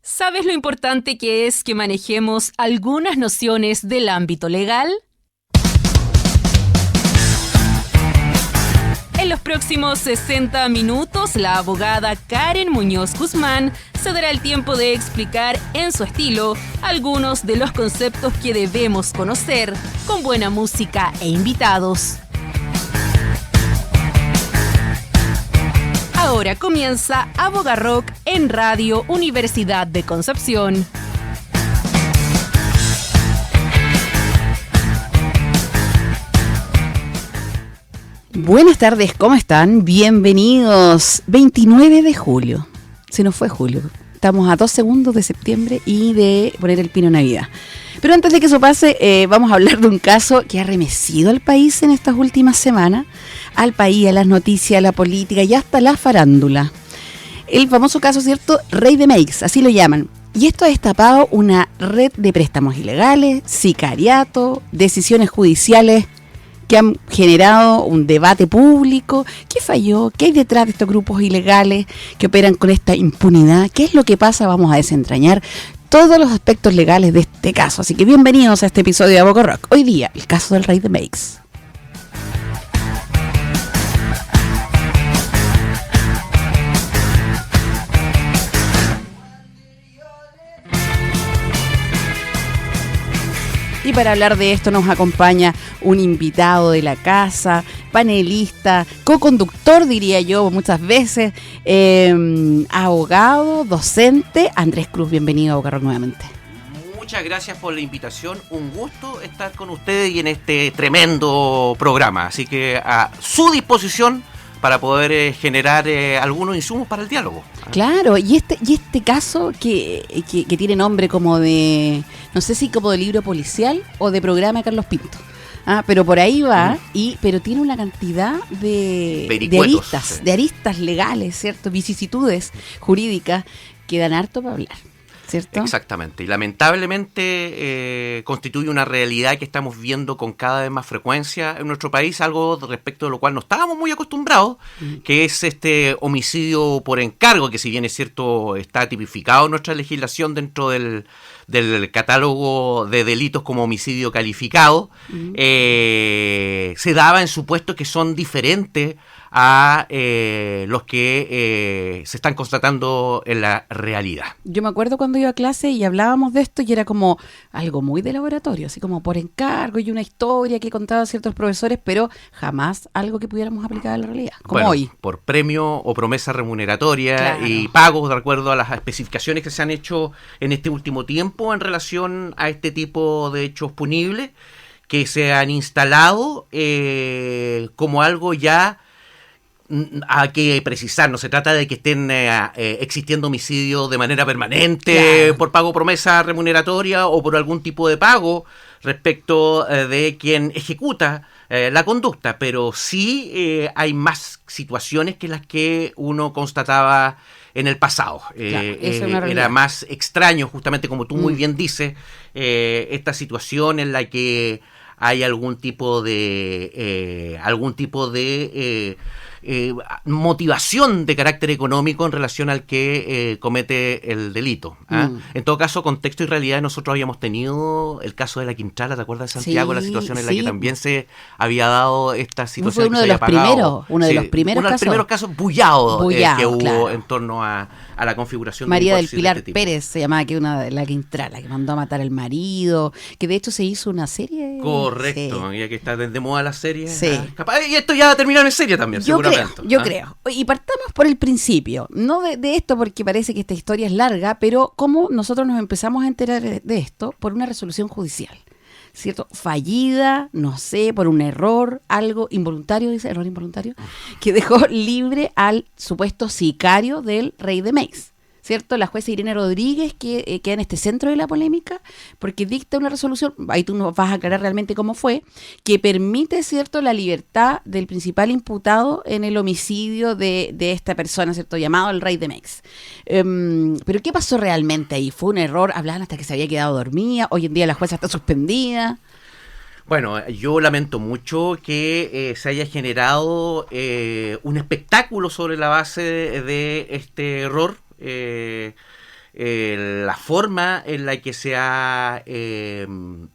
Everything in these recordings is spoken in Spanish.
¿Sabes lo importante que es que manejemos algunas nociones del ámbito legal? En los próximos 60 minutos, la abogada Karen Muñoz Guzmán se dará el tiempo de explicar en su estilo algunos de los conceptos que debemos conocer, con buena música e invitados. Ahora comienza Abogarrock en Radio Universidad de Concepción. Buenas tardes, ¿cómo están? Bienvenidos. 29 de julio. Se nos fue julio. Estamos a 2 segundos de septiembre y de poner el pino Navidad. Pero antes de que eso pase, vamos a hablar de un caso que ha remecido al país en estas últimas semanas. Al país, a las noticias, a la política y hasta la farándula. El famoso caso, ¿cierto? Rey de Meix, así lo llaman. Y esto ha destapado una red de préstamos ilegales, sicariato, decisiones judiciales que han generado un debate público. ¿Qué falló? ¿Qué hay detrás de estos grupos ilegales que operan con esta impunidad? ¿Qué es lo que pasa? Vamos a desentrañar todos los aspectos legales de este caso. Así que bienvenidos a este episodio de Abogarrock. Hoy día, el caso del Rey de Meix. Y para hablar de esto nos acompaña un invitado de la casa, panelista, co-conductor, diría yo, muchas veces, abogado, docente, Andrés Cruz. Bienvenido a Abogarrock nuevamente. Muchas gracias por la invitación, un gusto estar con ustedes y en este tremendo programa, así que a su disposición para poder generar algunos insumos para el diálogo. Claro, y este caso que tiene nombre como de, no sé si como de libro policial o de programa de Carlos Pinto. Pero por ahí va, pero tiene una cantidad de aristas legales, ¿cierto? Vicisitudes jurídicas que dan harto para hablar, ¿cierto? Exactamente, y lamentablemente constituye una realidad que estamos viendo con cada vez más frecuencia en nuestro país, algo respecto de lo cual no estábamos muy acostumbrados, que es este homicidio por encargo, que si bien es cierto está tipificado en nuestra legislación dentro del catálogo de delitos como homicidio calificado, se daba en supuestos que son diferentes a los que se están constatando en la realidad. Yo me acuerdo cuando iba a clase y hablábamos de esto y era como algo muy de laboratorio, así como por encargo y una historia que contaban ciertos profesores, pero jamás algo que pudiéramos aplicar a la realidad, como hoy. Por premio o promesa remuneratoria, claro, y pagos de acuerdo a las especificaciones que se han hecho en este último tiempo en relación a este tipo de hechos punibles que se han instalado como algo ya. Hay que precisar, no se trata de que estén existiendo homicidios de manera permanente, claro, por pago promesa remuneratoria o por algún tipo de pago respecto de quien ejecuta la conducta, pero sí hay más situaciones que las que uno constataba en el pasado. Claro, era más extraño, justamente como tú muy bien dices, esta situación en la que hay algún tipo de motivación de carácter económico en relación al que comete el delito. En todo caso, contexto y realidad, nosotros habíamos tenido el caso de la Quintrala, ¿te acuerdas, de Santiago? Sí, la situación en la que también se había dado esta situación. Fue uno de los primeros casos bullados que hubo, claro, en torno a la configuración. María del Pilar Pérez se llamaba, que una de la Quintrala, que mandó a matar al marido, que de hecho se hizo una serie. Correcto, sí, ya que está de moda la serie. Sí. Capaz, y esto ya terminaron en serie también, seguramente. Yo creo. Y partamos por el principio, no de esto porque parece que esta historia es larga, pero cómo nosotros nos empezamos a enterar de esto por una resolución judicial, ¿cierto? Fallida, no sé, por un error, algo involuntario, dice, error involuntario, que dejó libre al supuesto sicario del Rey de Meix, ¿cierto? La jueza Irene Rodríguez, que queda en este centro de la polémica, porque dicta una resolución, ahí tú nos vas a aclarar realmente cómo fue, que permite, ¿cierto?, la libertad del principal imputado en el homicidio de esta persona, ¿cierto?, llamado el Rey de Meix. Pero ¿qué pasó realmente ahí? ¿Fue un error? Hablaban hasta que se había quedado dormida, hoy en día la jueza está suspendida. Bueno, yo lamento mucho que se haya generado un espectáculo sobre la base de este error. la forma en la que se ha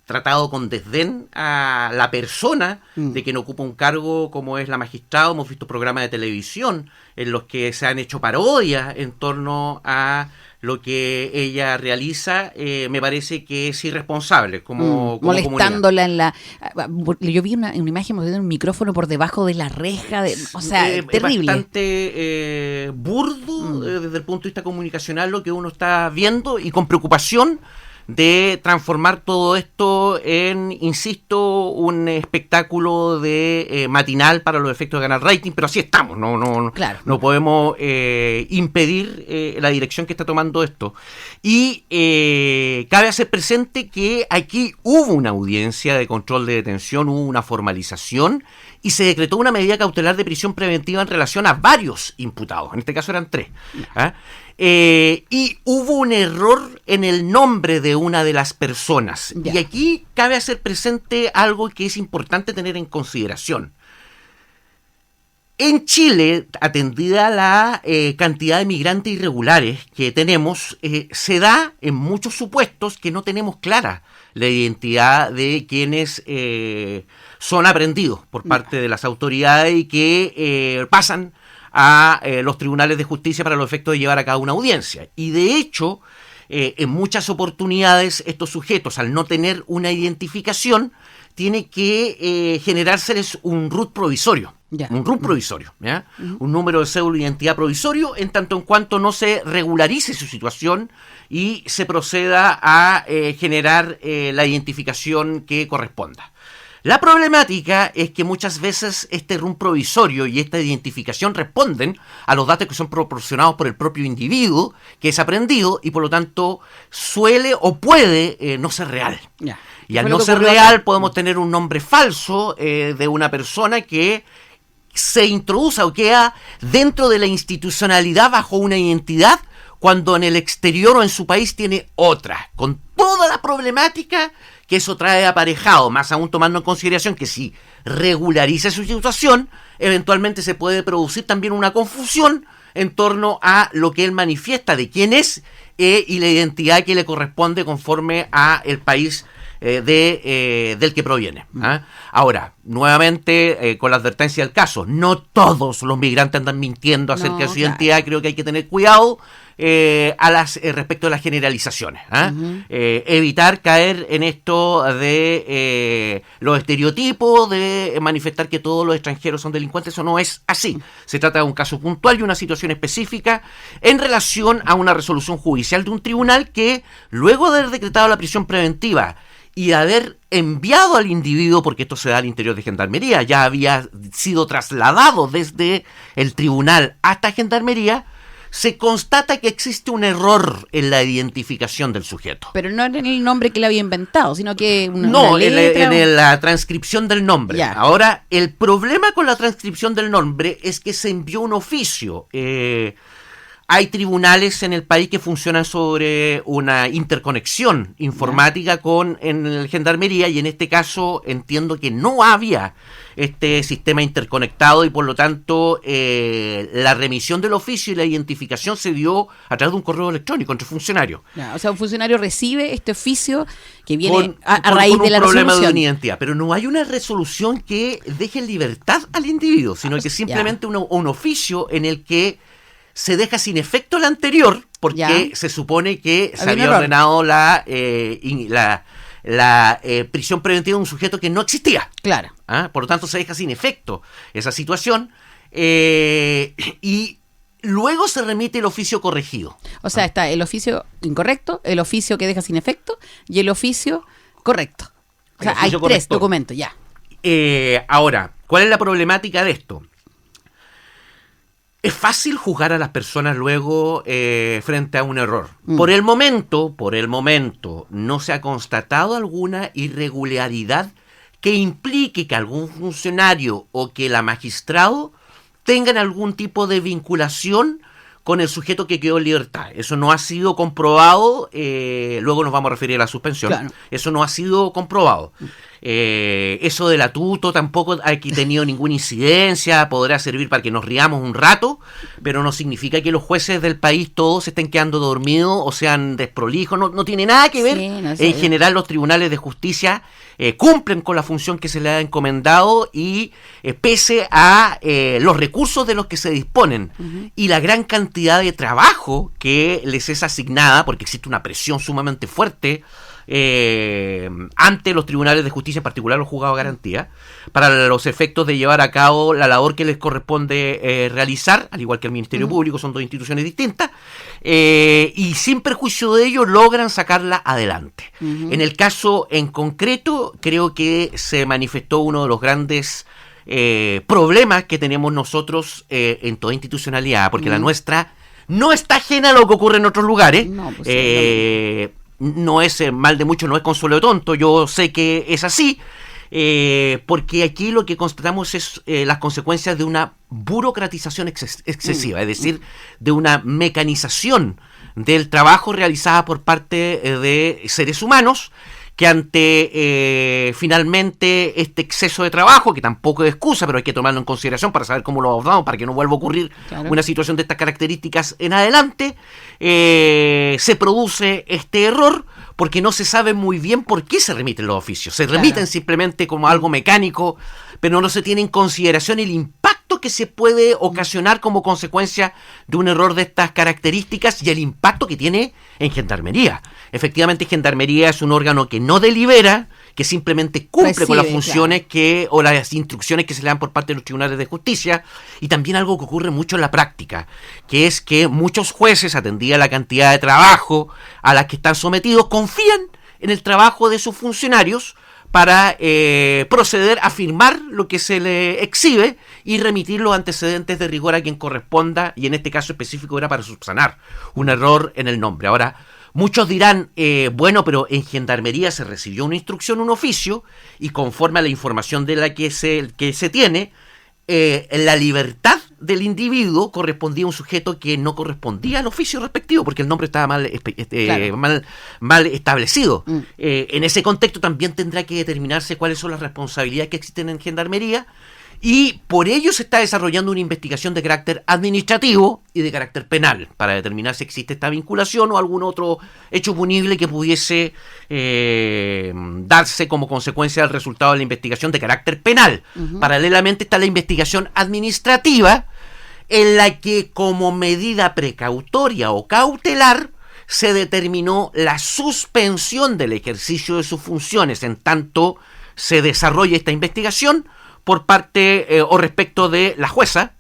tratado con desdén a la persona de quien ocupa un cargo como es la magistrada. Hemos visto programas de televisión en los que se han hecho parodias en torno a lo que ella realiza. Me parece que es irresponsable como molestándola comunidad. Yo vi una imagen de un micrófono por debajo de la reja, o sea, terrible. Bastante burdo desde el punto de vista comunicacional lo que uno está viendo, y con preocupación de transformar todo esto en, insisto, un espectáculo de matinal para los efectos de ganar rating, pero así estamos, Claro. No podemos impedir la dirección que está tomando esto. Y cabe hacer presente que aquí hubo una audiencia de control de detención, hubo una formalización y se decretó una medida cautelar de prisión preventiva en relación a varios imputados, en este caso eran 3. Y hubo un error en el nombre de una de las personas. Ya. Y aquí cabe hacer presente algo que es importante tener en consideración. En Chile, atendida la cantidad de migrantes irregulares que tenemos, se da en muchos supuestos que no tenemos clara la identidad de quienes son aprendidos por parte de las autoridades y que pasan a los tribunales de justicia para los efectos de llevar a cabo una audiencia. Y de hecho, en muchas oportunidades estos sujetos, al no tener una identificación, tiene que generárseles un RUT provisorio. Ya. Un RUT provisorio, ¿ya? Un número de cédula de identidad provisorio, en tanto en cuanto no se regularice su situación y se proceda a generar la identificación que corresponda. La problemática es que muchas veces este RUT provisorio y esta identificación responden a los datos que son proporcionados por el propio individuo que es aprehendido, y por lo tanto suele o puede no ser real. Ya. Y al no ser real podemos tener un nombre falso de una persona que se introduce o queda dentro de la institucionalidad bajo una identidad, cuando en el exterior o en su país tiene otra, con toda la problemática que eso trae aparejado, más aún tomando en consideración que si regulariza su situación, eventualmente se puede producir también una confusión en torno a lo que él manifiesta de quién es y la identidad que le corresponde conforme a el país del que proviene. Ahora, nuevamente, con la advertencia del caso, no todos los migrantes andan mintiendo acerca de su identidad. Creo que hay que tener cuidado respecto de las generalizaciones. Evitar caer en esto de los estereotipos, de manifestar que todos los extranjeros son delincuentes. Eso no es así. Se trata de un caso puntual y una situación específica en relación a una resolución judicial de un tribunal que, luego de haber decretado la prisión preventiva y de haber enviado al individuo, porque esto se da al interior de Gendarmería, ya había sido trasladado desde el tribunal hasta Gendarmería, se constata que existe un error en la identificación del sujeto. Pero no en el nombre que le había inventado, sino que una letra, en la transcripción del nombre. Ya. Ahora, el problema con la transcripción del nombre es que se envió un oficio. Hay tribunales en el país que funcionan sobre una interconexión informática en el Gendarmería, y en este caso entiendo que no había este sistema interconectado, y por lo tanto la remisión del oficio y la identificación se dio a través de un correo electrónico entre funcionarios. O sea, un funcionario recibe este oficio que viene a raíz de la resolución. Un problema de identidad, pero no hay una resolución que deje en libertad al individuo, sino que simplemente un oficio en el que se deja sin efecto el anterior, porque se supone que se había ordenado la prisión preventiva de un sujeto que no existía. Claro. Por lo tanto, se deja sin efecto esa situación y luego se remite el oficio corregido. O sea, está el oficio incorrecto, el oficio que deja sin efecto y el oficio correcto. O sea, hay tres documentos, ya. Ahora, ¿cuál es la problemática de esto? Es fácil juzgar a las personas luego frente a un error. Por el momento, no se ha constatado alguna irregularidad que implique que algún funcionario o que la magistrado tengan algún tipo de vinculación con el sujeto que quedó en libertad. Eso no ha sido comprobado, luego nos vamos a referir a la suspensión. Claro. Eso no ha sido comprobado. Eso del atuto tampoco ha tenido ninguna incidencia, podrá servir para que nos riamos un rato, pero no significa que los jueces del país todos estén quedando dormidos o sean desprolijos, no tiene nada que ver. Sí, no sé. En general los tribunales de justicia cumplen con la función que se les ha encomendado y pese a los recursos de los que se disponen y la gran cantidad de trabajo que les es asignada, porque existe una presión sumamente fuerte ante los tribunales de justicia, en particular los juzgados de garantía, para los efectos de llevar a cabo la labor que les corresponde realizar, al igual que el Ministerio Público, son dos instituciones distintas, y sin perjuicio de ello logran sacarla adelante. En el caso en concreto, creo que se manifestó uno de los grandes problemas que tenemos nosotros en toda institucionalidad, porque la nuestra no está ajena a lo que ocurre en otros lugares. No, pues, no es mal de mucho, no es consuelo de tonto, yo sé que es así, porque aquí lo que constatamos es las consecuencias de una burocratización excesiva, es decir, de una mecanización del trabajo realizada por parte de seres humanos, que ante finalmente este exceso de trabajo, que tampoco es excusa, pero hay que tomarlo en consideración para saber cómo lo abordamos, para que no vuelva a ocurrir una situación de estas características en adelante, se produce este error porque no se sabe muy bien por qué se remiten los oficios. Se remiten simplemente como algo mecánico, pero no se tiene en consideración el impacto que se puede ocasionar como consecuencia de un error de estas características y el impacto que tiene en Gendarmería. Efectivamente, Gendarmería es un órgano que no delibera, que simplemente cumple con las funciones o las instrucciones que se le dan por parte de los tribunales de justicia, y también algo que ocurre mucho en la práctica, que es que muchos jueces, atendida la cantidad de trabajo a la que están sometidos, confían en el trabajo de sus funcionarios para proceder a firmar lo que se le exhibe y remitir los antecedentes de rigor a quien corresponda, y en este caso específico era para subsanar un error en el nombre. Ahora, muchos dirán, bueno, pero en Gendarmería se recibió una instrucción, un oficio, y conforme a la información de la que se tiene, la libertad del individuo correspondía a un sujeto que no correspondía al oficio respectivo, porque el nombre estaba mal establecido. En ese contexto también tendrá que determinarse cuáles son las responsabilidades que existen en Gendarmería, y por ello se está desarrollando una investigación de carácter administrativo y de carácter penal para determinar si existe esta vinculación o algún otro hecho punible que pudiese darse como consecuencia del resultado de la investigación de carácter penal. Paralelamente está la investigación administrativa, en la que como medida precautoria o cautelar se determinó la suspensión del ejercicio de sus funciones en tanto se desarrolla esta investigación por parte o respecto de la jueza,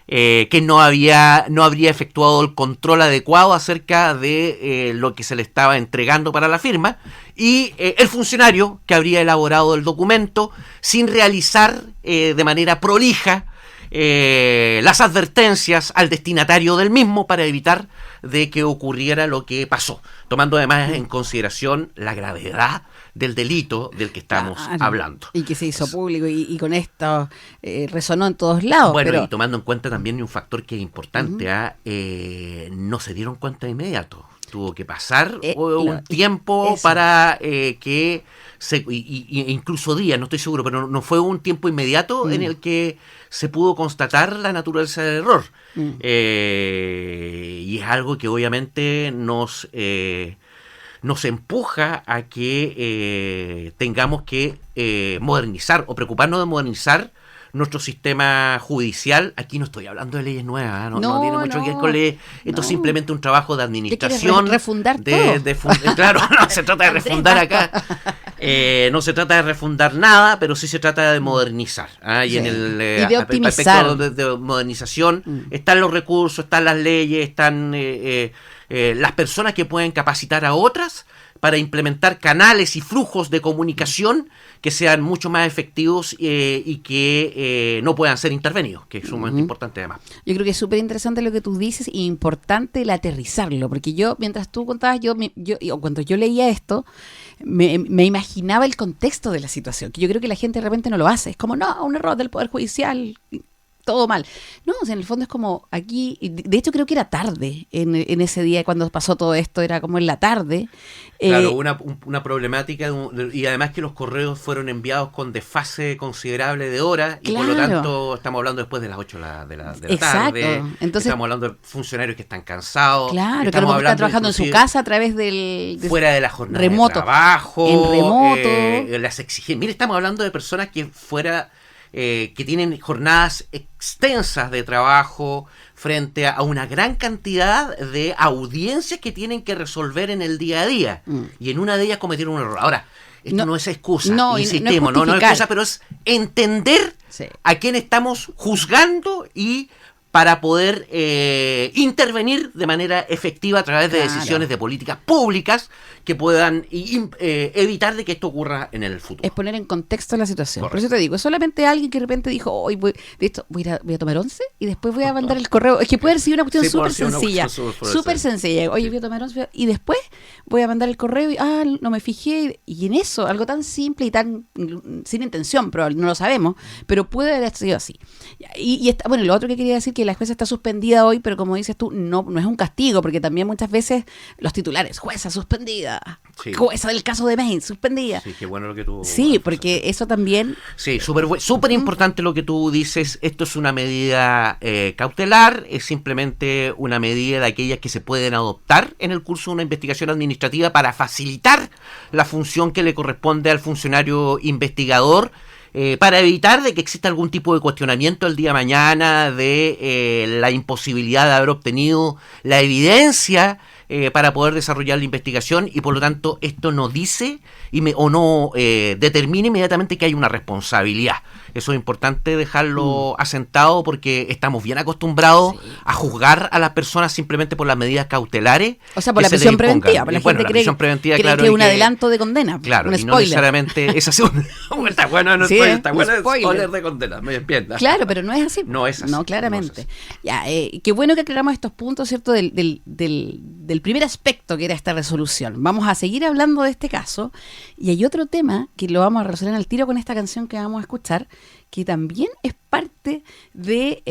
que no habría efectuado el control adecuado acerca de lo que se le estaba entregando para la firma, y el funcionario que habría elaborado el documento sin realizar de manera prolija las advertencias al destinatario del mismo para evitar de que ocurriera lo que pasó, tomando además en consideración la gravedad del delito del que estamos hablando. Y que se hizo público y con esto resonó en todos lados. Bueno, pero... y tomando en cuenta también un factor que es importante, no se dieron cuenta de inmediato. Tuvo que pasar un tiempo para que incluso días, no estoy seguro, pero no fue un tiempo inmediato en el que se pudo constatar la naturaleza del error. Y es algo que obviamente nos empuja a que tengamos que modernizar o preocuparnos de modernizar nuestro sistema judicial. Aquí no estoy hablando de leyes nuevas, no tiene mucho que ver con leyes. Esto es simplemente un trabajo de administración. Refundar todo. Claro, no se trata de refundar acá. No se trata de refundar nada, pero sí se trata de modernizar. Y en el de optimizar. aspecto de modernización están los recursos, están las leyes, están las personas que pueden capacitar a otras para implementar canales y flujos de comunicación que sean mucho más efectivos y que no puedan ser intervenidos, que es sumamente importante además. Yo creo que es súper interesante lo que tú dices y importante el aterrizarlo, porque yo, mientras tú contabas, cuando yo leía esto, me imaginaba el contexto de la situación, que yo creo que la gente de repente no lo hace. Es como, no, un error del Poder Judicial. todo mal. No, o sea, en el fondo es como aquí, de hecho creo que era tarde en ese día cuando pasó todo esto, era como en la tarde. Claro, una problemática y además que los correos fueron enviados con desfase considerable de horas y por lo tanto estamos hablando después de las 8 de la tarde. Entonces, estamos hablando de funcionarios que están cansados. Claro, que a lo mejor están trabajando en su casa a través fuera de la jornada remoto, de trabajo. En remoto. Las exigencias. Mire, estamos hablando de personas que que tienen jornadas extensas de trabajo frente a una gran cantidad de audiencias que tienen que resolver en el día a día. Y en una de ellas cometieron un error. Ahora, esto no es excusa, insistimos, no es excusa, pero es entender a quién estamos juzgando y para poder intervenir de manera efectiva a través de decisiones de políticas públicas que puedan evitar de que esto ocurra en el futuro. Es poner en contexto la situación. Correcto. Por eso te digo, es solamente alguien que de repente dijo, hoy voy a tomar 11 y después voy a mandar el correo. Es que puede haber sido una cuestión súper sencilla. Súper sencilla. Oye, voy a tomar 11 y después voy a mandar el correo y no me fijé. Y en eso, algo tan simple y tan sin intención, probablemente no lo sabemos, pero puede haber sido así. Y bueno, lo otro que quería decir que la jueza está suspendida hoy, pero como dices tú, no es un castigo, porque también muchas veces los titulares, jueza suspendida, jueza del caso de Maine, suspendida. Sí, qué bueno lo que tú... Sí, porque eso también... Sí, súper importante lo que tú dices. Esto es una medida cautelar, es simplemente una medida de aquellas que se pueden adoptar en el curso de una investigación administrativa para facilitar la función que le corresponde al funcionario investigador, para evitar de que exista algún tipo de cuestionamiento el día de mañana de la imposibilidad de haber obtenido la evidencia para poder desarrollar la investigación, y por lo tanto esto no dice determina inmediatamente que hay una responsabilidad. Eso es importante dejarlo asentado, porque estamos bien acostumbrados a juzgar a las personas simplemente por las medidas cautelares. O sea, por la prisión preventiva. La gente cree que es un adelanto de condena. Claro, un y spoiler. No necesariamente es así. Está bueno, no está bueno el spoiler de condena. Me entiendas. Claro, pero no es así. No es así. No, claramente. No es Ya, así. qué bueno que aclaramos estos puntos, ¿cierto? Del primer aspecto que era esta resolución. Vamos a seguir hablando de este caso. Y hay otro tema que lo vamos a relacionar al tiro con esta canción que vamos a escuchar, que también es parte de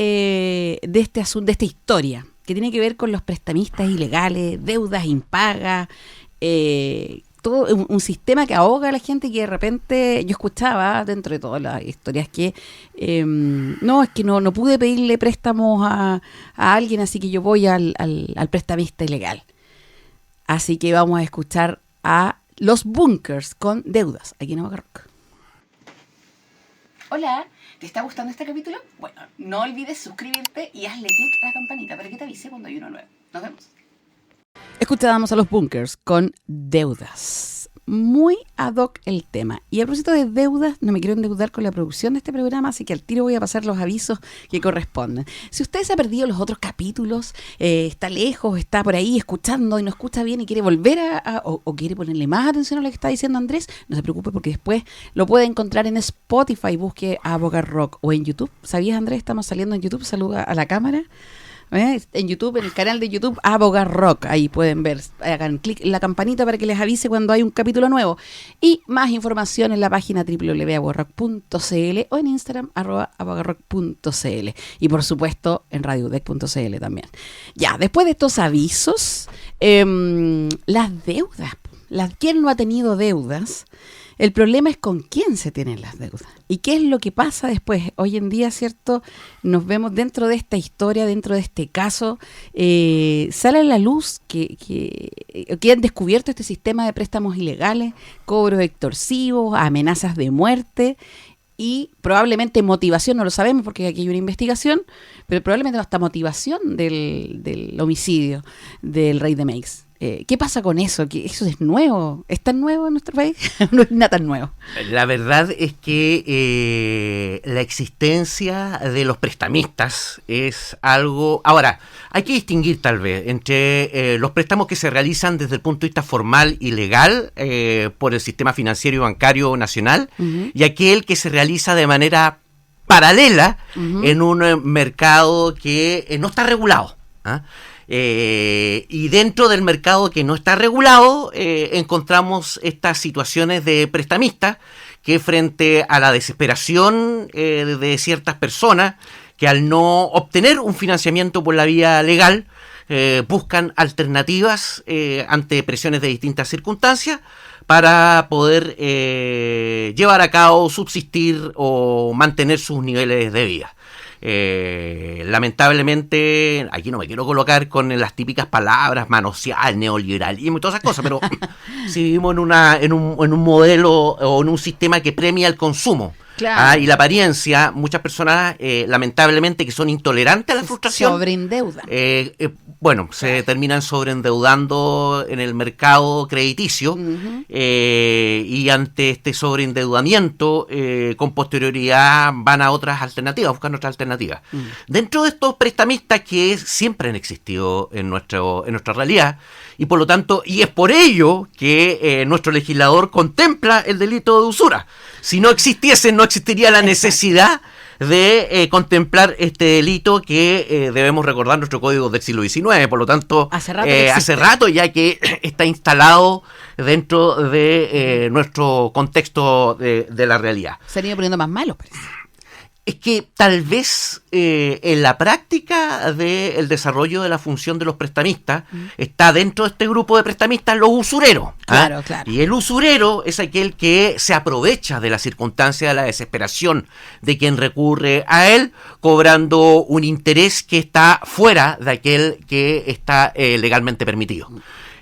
este asunto, de esta historia, que tiene que ver con los prestamistas ilegales, deudas impagas, todo un sistema que ahoga a la gente, que de repente yo escuchaba dentro de todas las historias que no pude pedirle préstamos a alguien, así que yo voy al prestamista ilegal. Así que vamos a escuchar a Los Bunkers con Deudas, aquí en Aboga Rock. Hola, ¿te está gustando este capítulo? Bueno, no olvides suscribirte y hazle clic a la campanita para que te avise cuando hay uno nuevo. Nos vemos. Escuchábamos a Los Bunkers con Deudas. Muy ad hoc el tema. Y a propósito de deudas, no me quiero endeudar con la producción de este programa, así que al tiro voy a pasar los avisos que corresponden. Si usted se ha perdido los otros capítulos, está lejos, está por ahí escuchando y no escucha bien y quiere volver o quiere ponerle más atención a lo que está diciendo Andrés, no se preocupe, porque después lo puede encontrar en Spotify, busque Aboga Rock, o en YouTube. ¿Sabías, Andrés? Estamos saliendo en YouTube, saluda a la cámara. En YouTube, en el canal de YouTube Aboga Rock, ahí pueden ver, hagan clic en la campanita para que les avise cuando hay un capítulo nuevo, y más información en la página www.abogarrock.cl o en Instagram @abogarrock.cl, y por supuesto en radiodec.cl también. Ya, después de estos avisos, las deudas, ¿quién no ha tenido deudas? El problema es con quién se tienen las deudas y qué es lo que pasa después. Hoy en día, ¿cierto? Nos vemos dentro de esta historia, dentro de este caso, sale a la luz que han descubierto este sistema de préstamos ilegales, cobros extorsivos, amenazas de muerte y probablemente motivación, no lo sabemos porque aquí hay una investigación, pero probablemente hasta motivación del homicidio del rey de Meix. ¿Qué pasa con eso? ¿Que eso es nuevo? ¿Es tan nuevo en nuestro país? No es nada tan nuevo. La verdad es que la existencia de los prestamistas es algo... Ahora, hay que distinguir tal vez entre los préstamos que se realizan desde el punto de vista formal y legal por el sistema financiero y bancario nacional, y aquel que se realiza de manera paralela en un mercado que no está regulado. Y dentro del mercado que no está regulado encontramos estas situaciones de prestamistas que, frente a la desesperación de ciertas personas que al no obtener un financiamiento por la vía legal, buscan alternativas ante presiones de distintas circunstancias para poder llevar a cabo, subsistir o mantener sus niveles de vida. Lamentablemente, aquí no me quiero colocar con las típicas palabras manosear, neoliberalismo y todas esas cosas, pero si vivimos en un modelo o en un sistema que premia el consumo. Claro. Y la apariencia, muchas personas, lamentablemente, que son intolerantes a la frustración, sobreendeudan. Se terminan sobreendeudando en el mercado crediticio, y ante este sobreendeudamiento, con posterioridad van a otras alternativas, buscan otras alternativas. Dentro de estos prestamistas que siempre han existido en nuestra realidad, y por lo tanto, y es por ello que nuestro legislador contempla el delito de usura. Si no existiese, no existiría la necesidad de contemplar este delito que debemos recordar nuestro código del siglo XIX. Por lo tanto, hace rato ya que está instalado dentro de nuestro contexto de la realidad. Se han ido poniendo más malos, parece. Es que tal vez en la práctica del desarrollo de la función de los prestamistas está dentro de este grupo de prestamistas los usureros. Claro, claro. Y el usurero es aquel que se aprovecha de la circunstancia de la desesperación de quien recurre a él, cobrando un interés que está fuera de aquel que está legalmente permitido.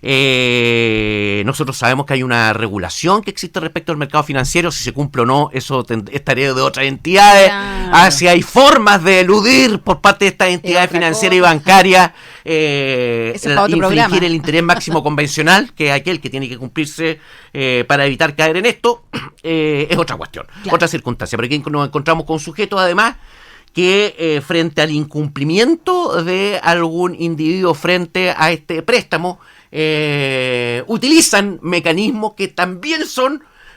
Nosotros sabemos que hay una regulación que existe respecto al mercado financiero. Si se cumple o no, eso es tarea de otras entidades. Claro. Si hay formas de eludir por parte de estas entidades financieras y bancarias infringir el interés máximo convencional, que es aquel que tiene que cumplirse para evitar caer en esto, es otra cuestión, otra circunstancia. Pero aquí nos encontramos con sujetos, además, que frente al incumplimiento de algún individuo frente a este préstamo, utilizan mecanismos que también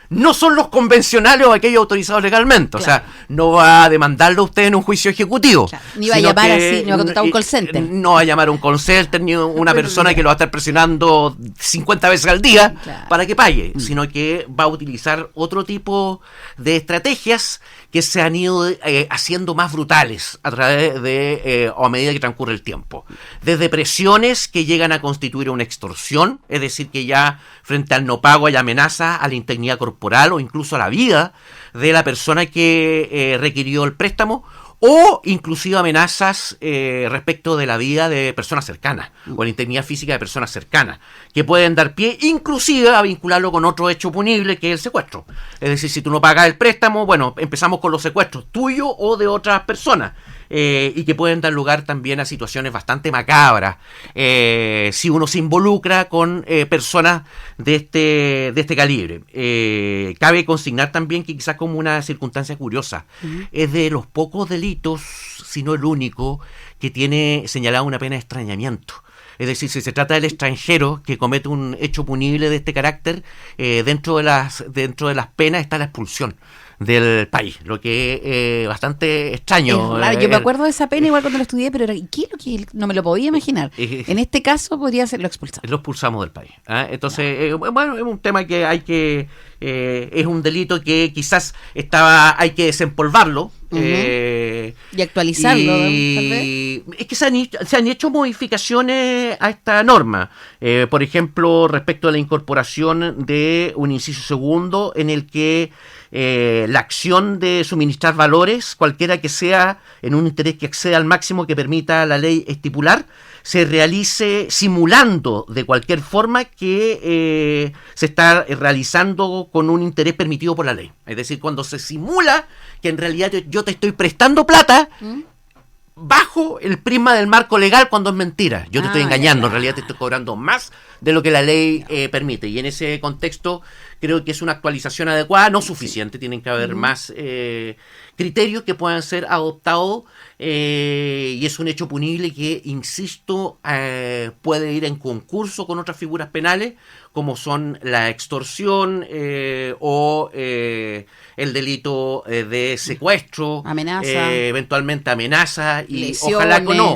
no son los convencionales o aquellos autorizados legalmente. Claro. O sea, no va a demandarlo usted en un juicio ejecutivo. Claro. Ni va a llamar así, ni va a contratar un call center. No va a llamar a un call center ni una persona que lo va a estar presionando 50 veces al día para que pague, sino que va a utilizar otro tipo de estrategias que se han ido haciendo más brutales a través de o a medida que transcurre el tiempo. Desde presiones que llegan a constituir una extorsión, es decir, que ya frente al no pago hay amenaza a la integridad corporal o incluso a la vida de la persona que requirió el préstamo, o inclusive amenazas respecto de la vida de personas cercanas o la integridad física de personas cercanas, que pueden dar pie inclusive a vincularlo con otro hecho punible, que es el secuestro. Es decir, si tú no pagas el préstamo, bueno, empezamos con los secuestros tuyos o de otras personas, y que pueden dar lugar también a situaciones bastante macabras si uno se involucra con personas de este calibre. Cabe consignar también que quizás como una circunstancia curiosa, es de los pocos delitos, si no el único, que tiene señalada una pena de extrañamiento. Es decir, si se trata del extranjero que comete un hecho punible de este carácter, dentro de las penas está la expulsión del país, lo que es bastante extraño. Yo me acuerdo de esa pena igual cuando lo estudié, pero ¿qué es lo que no me lo podía imaginar? En este caso podría ser lo expulsado. Lo expulsamos del país. Entonces, bueno, es un tema que hay que... es un delito que quizás hay que desempolvarlo. Y actualizarlo, tal vez. Es que se han hecho modificaciones a esta norma. Por ejemplo, respecto a la incorporación de un inciso segundo en el que la acción de suministrar valores, cualquiera que sea, en un interés que exceda al máximo que permita la ley estipular, se realice simulando de cualquier forma que se está realizando con un interés permitido por la ley. Es decir, cuando se simula que en realidad yo te estoy prestando plata bajo el prisma del marco legal, cuando es mentira. Yo te estoy engañando, en realidad te estoy cobrando más de lo que la ley permite. Y en ese contexto creo que es una actualización adecuada, no suficiente. Tienen que haber más criterios que puedan ser adoptados, y es un hecho punible que, insisto, puede ir en concurso con otras figuras penales, como son la extorsión o el delito de secuestro, amenaza, eventualmente amenaza, y lesiones.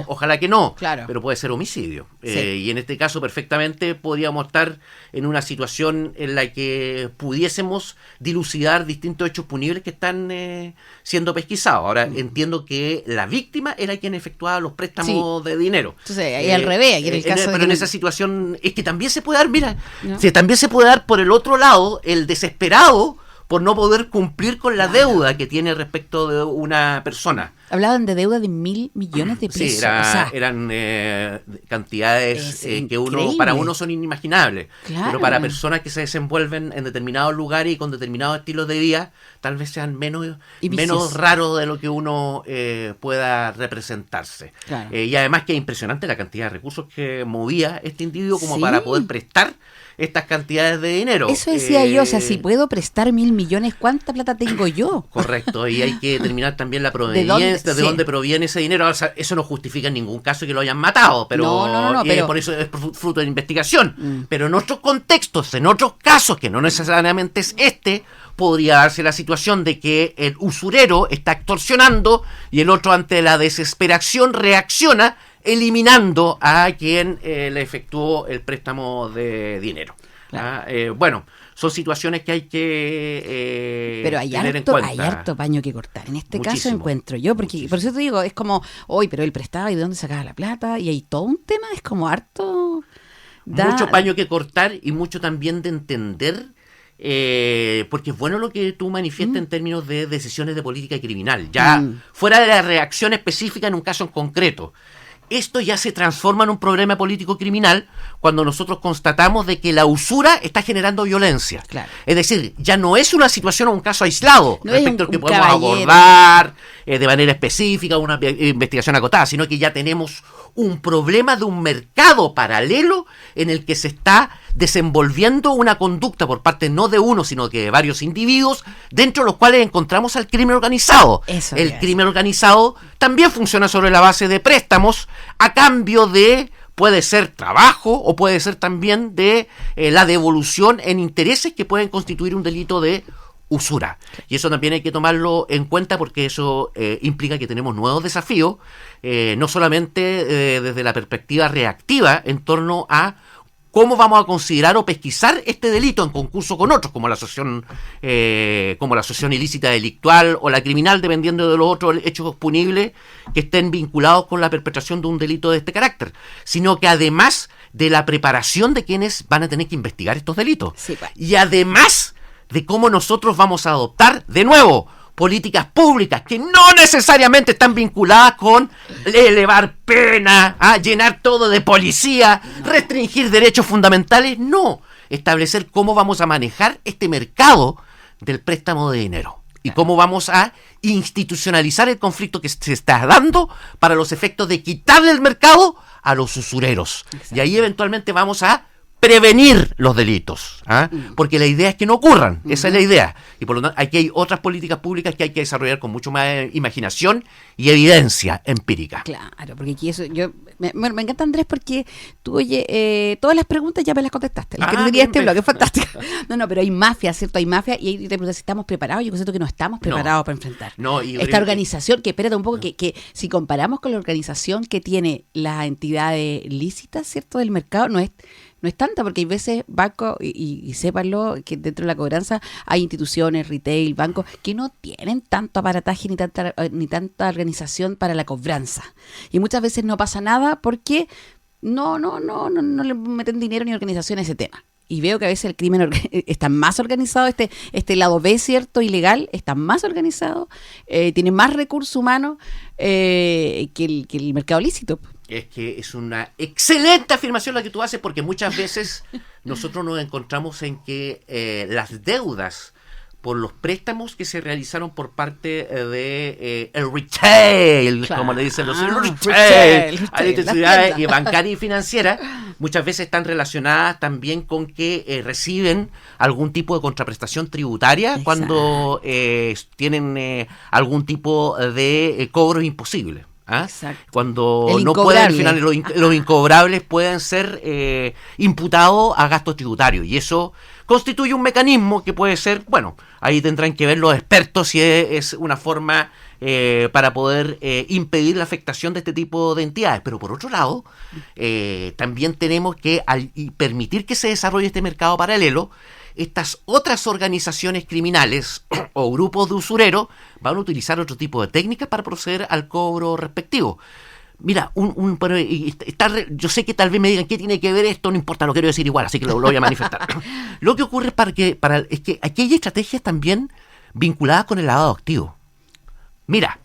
ojalá que no, Claro. pero puede ser homicidio. Sí. Y en este caso perfectamente podríamos estar en una situación en la que pudiésemos dilucidar distintos hechos punibles que están siendo pesquisados. Ahora entiendo que la víctima era quien efectuaba los préstamos de dinero. Entonces, ahí al revés, aquí en el caso pero de en esa situación es que también se puede dar, mira, también se puede dar por el otro lado el desesperado por no poder cumplir con la deuda que tiene respecto de una persona. Hablaban de deuda de 1.000 millones de pesos. Sí, eran cantidades que para uno son inimaginables. Claro. Pero para personas que se desenvuelven en determinados lugares y con determinados estilos de vida, tal vez sean menos raros de lo que uno pueda representarse. Claro. Y además que es impresionante la cantidad de recursos que movía este individuo como para poder prestar estas cantidades de dinero. Eso decía yo, o sea, si puedo prestar 1.000 millones, ¿cuánta plata tengo yo? Correcto, y hay que determinar también la proveniencia, de dónde proviene ese dinero. O sea, eso no justifica en ningún caso que lo hayan matado, pero, pero por eso es fruto de investigación. Pero en otros contextos, en otros casos, que no necesariamente es podría darse la situación de que el usurero está extorsionando y el otro ante la desesperación reacciona eliminando a quien le efectuó el préstamo de dinero. Claro. Bueno, son situaciones que hay que pero hay tener en cuenta. Hay harto paño que cortar. En este Muchísimo. caso encuentro yo, porque por eso te digo, es como, pero él prestaba y de dónde sacaba la plata, y hay todo un tema, es como harto... Mucho paño que cortar y mucho también de entender... porque es bueno lo que tú manifiestas en términos de decisiones de política criminal, ya fuera de la reacción específica en un caso en concreto. Esto ya se transforma en un problema político criminal cuando nosotros constatamos de que la usura está generando violencia. Claro. Es decir, ya no es una situación o un caso aislado respecto al que podemos caballero abordar de manera específica, una investigación acotada, sino que ya tenemos un problema de un mercado paralelo en el que se está desenvolviendo una conducta por parte no de uno, sino que de varios individuos, dentro de los cuales encontramos al crimen organizado. El crimen organizado también funciona sobre la base de préstamos a cambio de, puede ser trabajo o puede ser también de la devolución en intereses que pueden constituir un delito de usura. Y eso también hay que tomarlo en cuenta porque eso implica que tenemos nuevos desafíos, no solamente desde la perspectiva reactiva en torno a cómo vamos a considerar o pesquisar este delito en concurso con otros, como la asociación ilícita delictual o la criminal, dependiendo de los otros hechos punibles que estén vinculados con la perpetración de un delito de este carácter, sino que además de la preparación de quienes van a tener que investigar estos delitos. Sí, pues. Y además de cómo nosotros vamos a adoptar, de nuevo, políticas públicas que no necesariamente están vinculadas con elevar pena, llenar todo de policía, restringir derechos fundamentales, no, establecer cómo vamos a manejar este mercado del préstamo de dinero y cómo vamos a institucionalizar el conflicto que se está dando para los efectos de quitarle el mercado a los usureros. Exacto. Y ahí eventualmente vamos a prevenir los delitos, porque la idea es que no ocurran, esa es la idea, y por lo tanto aquí hay otras políticas públicas que hay que desarrollar con mucho más imaginación y evidencia empírica. Claro, porque aquí eso, me encanta, Andrés, porque tú, todas las preguntas ya me las contestaste, las que te tenía este bloque, es fantástico. No, pero hay mafia, ¿cierto? Hay mafia y ahí te preguntas si estamos preparados. Yo siento que no estamos preparados para enfrentar esta organización, que espérate un poco, que si comparamos con la organización que tiene las entidades lícitas, ¿cierto? Del mercado, no es tanta, porque hay veces bancos, y sépanlo, que dentro de la cobranza hay instituciones, retail, bancos, que no tienen tanto aparataje ni tanta organización para la cobranza. Y muchas veces no pasa nada porque no le meten dinero ni organización a ese tema. Y veo que a veces el crimen está más organizado, este lado B, ¿cierto? Ilegal, está más organizado, tiene más recursos humanos que el mercado lícito. Es que es una excelente afirmación la que tú haces, porque muchas veces nosotros nos encontramos en que las deudas por los préstamos que se realizaron por parte de el retail, claro, como le dicen los retail, entidades bancaria y financiera, muchas veces están relacionadas también con que reciben algún tipo de contraprestación tributaria. Exacto. Cuando tienen algún tipo de cobros imposibles. Cuando no pueden, al final los incobrables pueden ser imputados a gastos tributarios, y eso constituye un mecanismo que puede ser, bueno, ahí tendrán que ver los expertos si es una forma para poder impedir la afectación de este tipo de entidades. Pero por otro lado, también tenemos que permitir que se desarrolle este mercado paralelo. Estas otras organizaciones criminales o grupos de usureros van a utilizar otro tipo de técnicas para proceder al cobro respectivo. Mira, yo sé que tal vez me digan qué tiene que ver esto, no importa, lo quiero decir igual, así que lo voy a manifestar. Lo que ocurre es que aquí hay estrategias también vinculadas con el lavado de activos. Mira,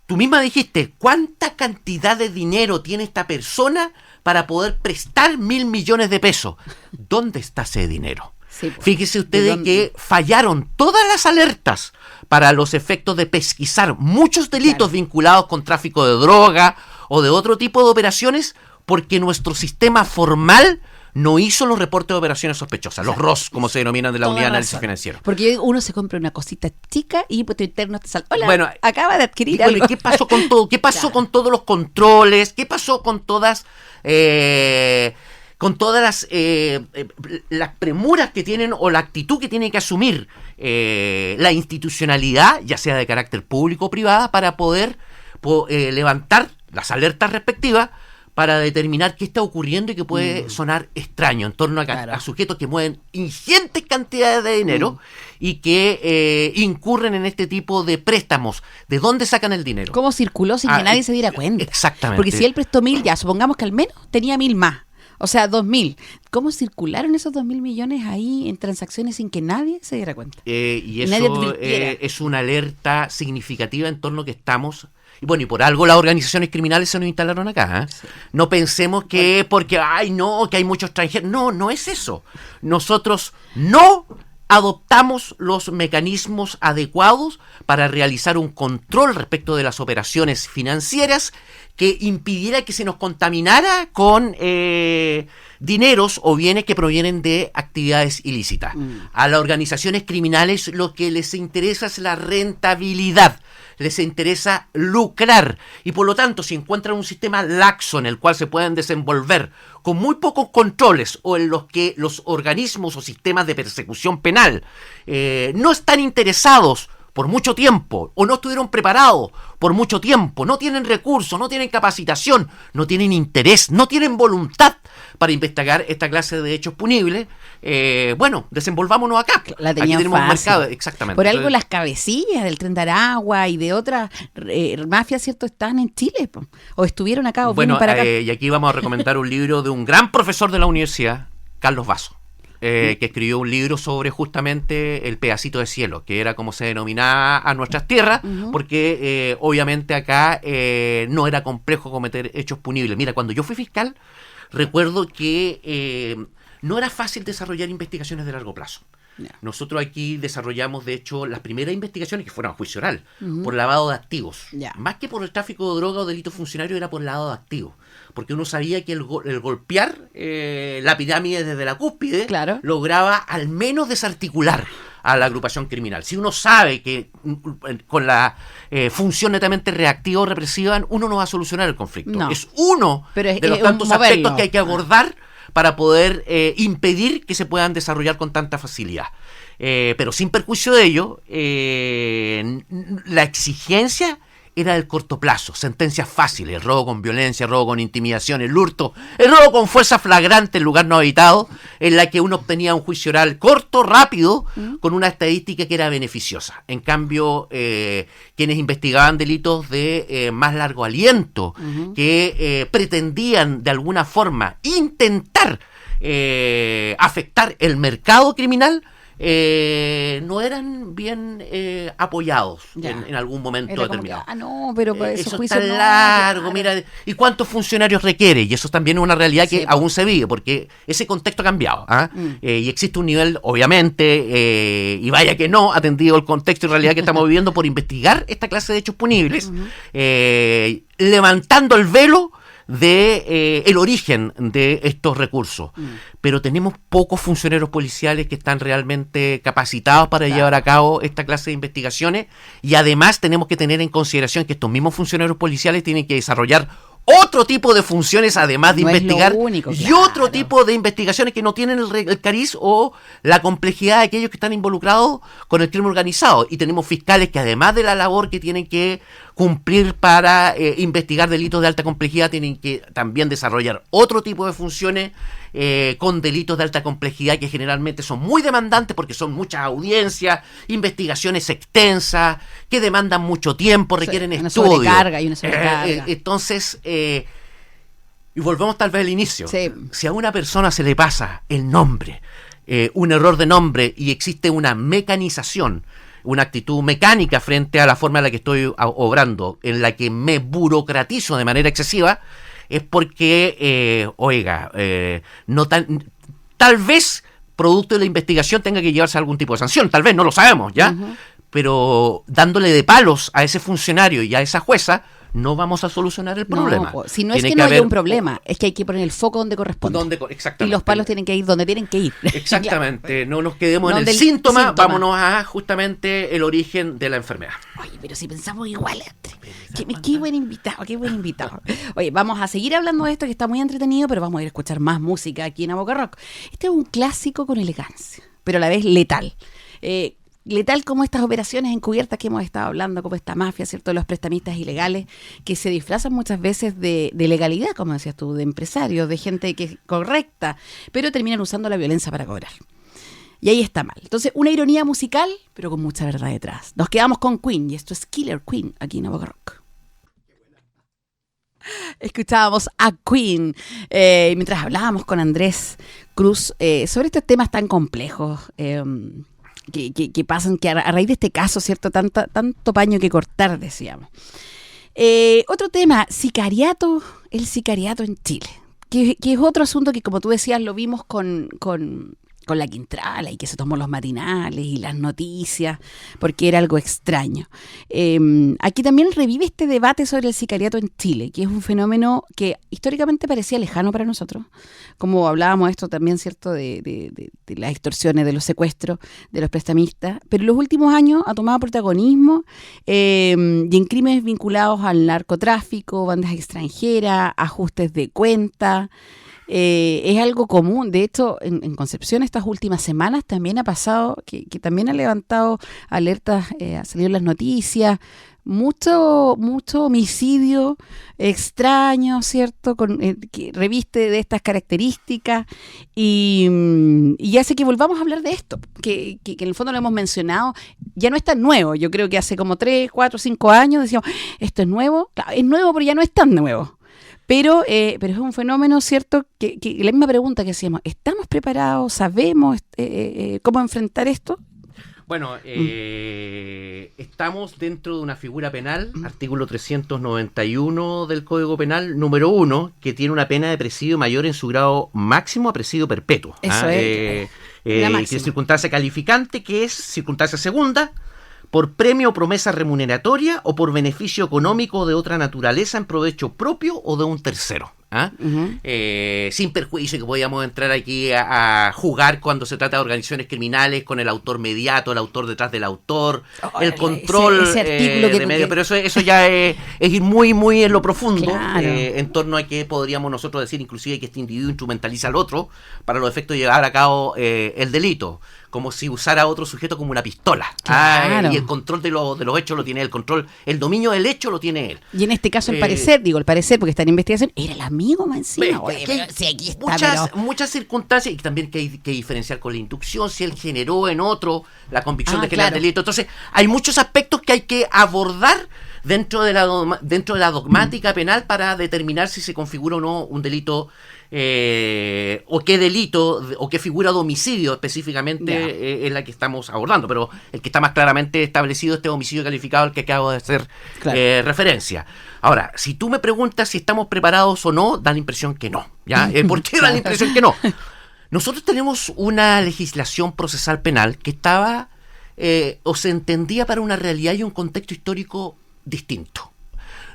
tú misma dijiste, ¿cuánta cantidad de dinero tiene esta persona para poder prestar 1.000 millones de pesos? ¿Dónde está ese dinero? Sí, pues, fíjese ustedes que fallaron todas las alertas para los efectos de pesquisar muchos delitos vinculados con tráfico de droga o de otro tipo de operaciones, porque nuestro sistema formal no hizo los reportes de operaciones sospechosas, los ROS, como se denominan de la Unidad de Análisis Financiero. Porque uno se compra una cosita chica y pues tu interno te sale, hola, bueno, acaba de adquirir algo. ¿Qué pasó con todo? ¿Qué pasó con todos los controles? ¿Qué pasó con todas las premuras que tienen o la actitud que tiene que asumir la institucionalidad, ya sea de carácter público o privada, para poder levantar las alertas respectivas para determinar qué está ocurriendo y que puede sonar extraño en torno a sujetos que mueven ingentes cantidades de dinero y que incurren en este tipo de préstamos? ¿De dónde sacan el dinero? ¿Cómo circuló sin que nadie se diera cuenta? Exactamente. Porque si él prestó 1.000, ya supongamos que al menos tenía 1.000 más. O sea, 2.000. ¿Cómo circularon esos 2.000 millones ahí en transacciones sin que nadie se diera cuenta? Y eso es una alerta significativa en torno a que estamos... Y bueno, y por algo las organizaciones criminales se nos instalaron acá. Sí. No pensemos que es porque, que hay muchos extranjeros. No, no es eso. Nosotros no adoptamos los mecanismos adecuados para realizar un control respecto de las operaciones financieras que impidiera que se nos contaminara con dineros o bienes que provienen de actividades ilícitas. A las organizaciones criminales lo que les interesa es la rentabilidad, les interesa lucrar, y por lo tanto si encuentran un sistema laxo en el cual se pueden desenvolver con muy pocos controles, o en los que los organismos o sistemas de persecución penal no están interesados por mucho tiempo, o no estuvieron preparados por mucho tiempo, no tienen recursos, no tienen capacitación, no tienen interés, no tienen voluntad para investigar esta clase de hechos punibles, desenvolvámonos acá. La tenían aquí tenemos fácil. Mercado, exactamente. Por algo las cabecillas del Tren de Aragua y de otras mafias, ¿cierto?, están en Chile, o estuvieron acá o vienen para acá. Y aquí vamos a recomendar un libro de un gran profesor de la universidad, Carlos Vaso. Que escribió un libro sobre justamente el pedacito de cielo, que era como se denominaba a nuestras tierras, porque obviamente acá no era complejo cometer hechos punibles. Mira, cuando yo fui fiscal, recuerdo que no era fácil desarrollar investigaciones de largo plazo. No. Nosotros aquí desarrollamos, de hecho, las primeras investigaciones que fueron a juicio oral, por lavado de activos. Más que por el tráfico de droga o delito funcionario, era por lavado de activos. Porque uno sabía que el golpear la pirámide desde la cúspide lograba al menos desarticular a la agrupación criminal. Si uno sabe que con la función netamente reactiva o represiva, uno no va a solucionar el conflicto. No. Es uno de los tantos aspectos que hay que abordar para poder impedir que se puedan desarrollar con tanta facilidad. Pero sin perjuicio de ello, la exigencia era del corto plazo, sentencias fáciles, el robo con violencia, el robo con intimidación, el hurto, el robo con fuerza flagrante en lugar no habitado, en la que uno obtenía un juicio oral corto, rápido, con una estadística que era beneficiosa. En cambio, quienes investigaban delitos de más largo aliento, que pretendían de alguna forma intentar afectar el mercado criminal, no eran bien apoyados en algún momento determinado. Pero eso es tan largo, mira, ¿y cuántos funcionarios requiere? Y eso también es una realidad que aún se vive, porque ese contexto ha cambiado, y existe un nivel, obviamente, y vaya que no, atendido el contexto y realidad que estamos viviendo, por investigar esta clase de hechos punibles, levantando el velo de el origen de estos recursos. Pero tenemos pocos funcionarios policiales que están realmente capacitados para llevar a cabo esta clase de investigaciones, y además tenemos que tener en consideración que estos mismos funcionarios policiales tienen que desarrollar otro tipo de funciones además de No es lo investigar único, y claro. otro tipo de investigaciones que no tienen el cariz o la complejidad de aquellos que están involucrados con el crimen organizado. Y tenemos fiscales que además de la labor que tienen que cumplir para investigar delitos de alta complejidad, tienen que también desarrollar otro tipo de funciones con delitos de alta complejidad que generalmente son muy demandantes porque son muchas audiencias, investigaciones extensas, que demandan mucho tiempo, requieren una estudio. sobrecarga y una sobrecarga. Entonces, y volvemos tal vez al inicio. Sí. Si a una persona se le pasa el nombre, un error de nombre y existe una mecanización, una actitud mecánica frente a la forma en la que estoy obrando, en la que me burocratizo de manera excesiva, es porque, tal vez producto de la investigación tenga que llevarse algún tipo de sanción, tal vez, no lo sabemos, ¿ya? Uh-huh. Pero dándole de palos a ese funcionario y a esa jueza, no vamos a solucionar el problema. No, si no es Tiene que no haya haber un problema, es que hay que poner el foco donde corresponde. Exactamente. Y los palos tienen que ir donde tienen que ir. Exactamente, no nos quedemos No en el del síntoma, síntoma. vámonos a justamente el origen de la enfermedad. Oye, pero si pensamos igual, qué buen invitado, qué buen invitado. Oye, vamos a seguir hablando de esto que está muy entretenido, pero vamos a ir a escuchar más música aquí en A Boca Rock. Este es un clásico con elegancia, pero a la vez letal. Letal como estas operaciones encubiertas que hemos estado hablando, como esta mafia, ¿cierto? Los prestamistas ilegales que se disfrazan muchas veces de legalidad, como decías tú, de empresarios, de gente que es correcta, pero terminan usando la violencia para cobrar. Y ahí está mal. Entonces, una ironía musical, pero con mucha verdad detrás. Nos quedamos con Queen, y esto es Killer Queen, aquí en A Boca Rock. Escuchábamos a Queen mientras hablábamos con Andrés Cruz sobre estos temas tan complejos que pasan, que a raíz de este caso, ¿cierto? Tanto paño que cortar, decíamos. Otro tema, el sicariato en Chile, que es otro asunto que, como tú decías, lo vimos con la Quintrala y que se tomó los matinales y las noticias, porque era algo extraño. Aquí también revive este debate sobre el sicariato en Chile, que es un fenómeno que históricamente parecía lejano para nosotros, como hablábamos esto también, ¿cierto?, de las extorsiones, de los secuestros, de los prestamistas, pero en los últimos años ha tomado protagonismo y en crímenes vinculados al narcotráfico, bandas extranjeras, ajustes de cuenta. Es algo común. De hecho, en Concepción estas últimas semanas también ha pasado que también ha levantado alertas, ha salido en las noticias, mucho homicidio extraño, ¿cierto? Que reviste de estas características y hace que volvamos a hablar de esto, que en el fondo lo hemos mencionado, ya no es tan nuevo. Yo creo que hace como 3, 4, 5 años decíamos, esto es nuevo. Claro, es nuevo, pero ya no es tan nuevo. Pero es un fenómeno, ¿cierto? Que la misma pregunta que hacíamos, ¿estamos preparados? ¿Sabemos cómo enfrentar esto? Bueno, estamos dentro de una figura penal, artículo 391 del Código Penal, número 1, que tiene una pena de presidio mayor en su grado máximo a presidio perpetuo. Eso es. Que es circunstancia calificante, que es circunstancia segunda, por premio o promesa remuneratoria o por beneficio económico de otra naturaleza en provecho propio o de un tercero. Uh-huh. Sin perjuicio que podíamos entrar aquí a jugar cuando se trata de organizaciones criminales con el autor mediato, el autor detrás del autor, el control ese artículo de medio, pero eso ya es ir muy en lo profundo, claro, en torno a que podríamos nosotros decir inclusive que este individuo instrumentaliza al otro para los efectos de llevar a cabo el delito, como si usara a otro sujeto como una pistola. Claro. Y el control de los hechos lo tiene él, el dominio del hecho lo tiene él. Y en este caso el parecer, porque está en investigación, era el amigo más encima. Oye, pero si aquí está, muchas circunstancias, y también que hay que diferenciar con la inducción, si él generó en otro la convicción de generar delito. Entonces, hay muchos aspectos que hay que abordar dentro de la dogmática penal para determinar si se configura o no un delito, o qué delito, o qué figura de homicidio específicamente es la que estamos abordando. Pero el que está más claramente establecido es este homicidio calificado al que acabo de hacer referencia. Ahora, si tú me preguntas si estamos preparados o no, da la impresión que no. ¿Ya? ¿Por qué da la impresión que no? Nosotros tenemos una legislación procesal penal que estaba o se entendía para una realidad y un contexto histórico distinto.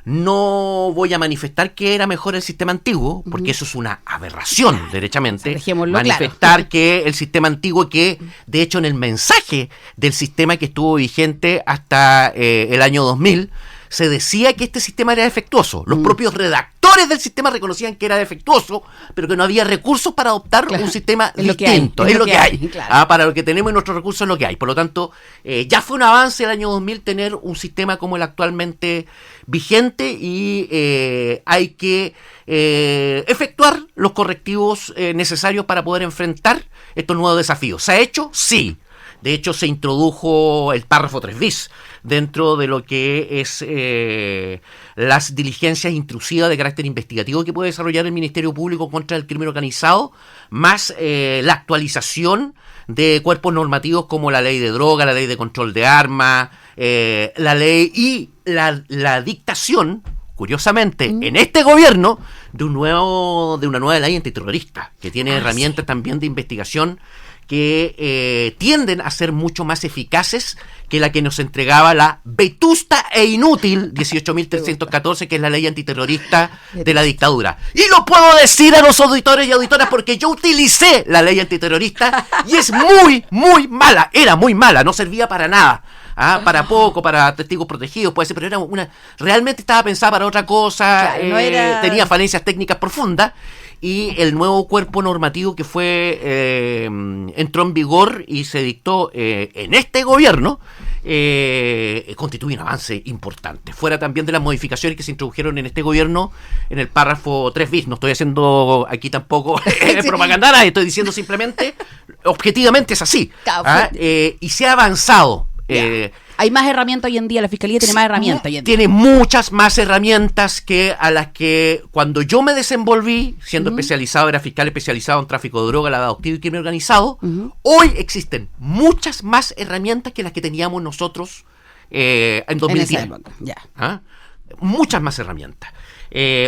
No voy a manifestar que era mejor el sistema antiguo, porque eso es una aberración, derechamente. Manifestar que el sistema antiguo, que de hecho en el mensaje del sistema que estuvo vigente hasta el año 2000, se decía que este sistema era defectuoso. Los propios redactores del sistema reconocían que era defectuoso, pero que no había recursos para adoptar un sistema distinto. Es lo que hay. Claro. Para lo que tenemos y nuestros recursos es lo que hay. Por lo tanto, ya fue un avance el año 2000 tener un sistema como el actualmente vigente y hay que efectuar los correctivos necesarios para poder enfrentar estos nuevos desafíos. ¿Se ha hecho? Sí. De hecho, se introdujo el párrafo 3 bis dentro de lo que es las diligencias intrusivas de carácter investigativo que puede desarrollar el Ministerio Público contra el crimen organizado, más la actualización de cuerpos normativos como la ley de droga, la ley de control de armas, la ley y la dictación, curiosamente, en este gobierno, de una nueva ley antiterrorista, que tiene herramientas también de investigación que tienden a ser mucho más eficaces que la que nos entregaba la vetusta e inútil 18.314, que es la ley antiterrorista de la dictadura. Y lo puedo decir a los auditores y auditoras porque yo utilicé la ley antiterrorista y es muy, muy mala. Era muy mala, no servía para nada. Para poco, para testigos protegidos, puede ser, pero era realmente estaba pensada para otra cosa, claro, tenía falencias técnicas profundas. Y el nuevo cuerpo normativo que entró en vigor y se dictó en este gobierno constituye un avance importante. Fuera también de las modificaciones que se introdujeron en este gobierno en el párrafo 3 bis. No estoy haciendo aquí tampoco propaganda, estoy diciendo simplemente, objetivamente es así. Y se ha avanzado. Hay más herramientas hoy en día, la Fiscalía tiene más herramientas hoy en día. Tiene muchas más herramientas que a las que cuando yo me desenvolví, siendo especializado, era fiscal especializado en tráfico de droga, lavado activo y crimen organizado, hoy existen muchas más herramientas que las que teníamos nosotros en 2010. Muchas más herramientas.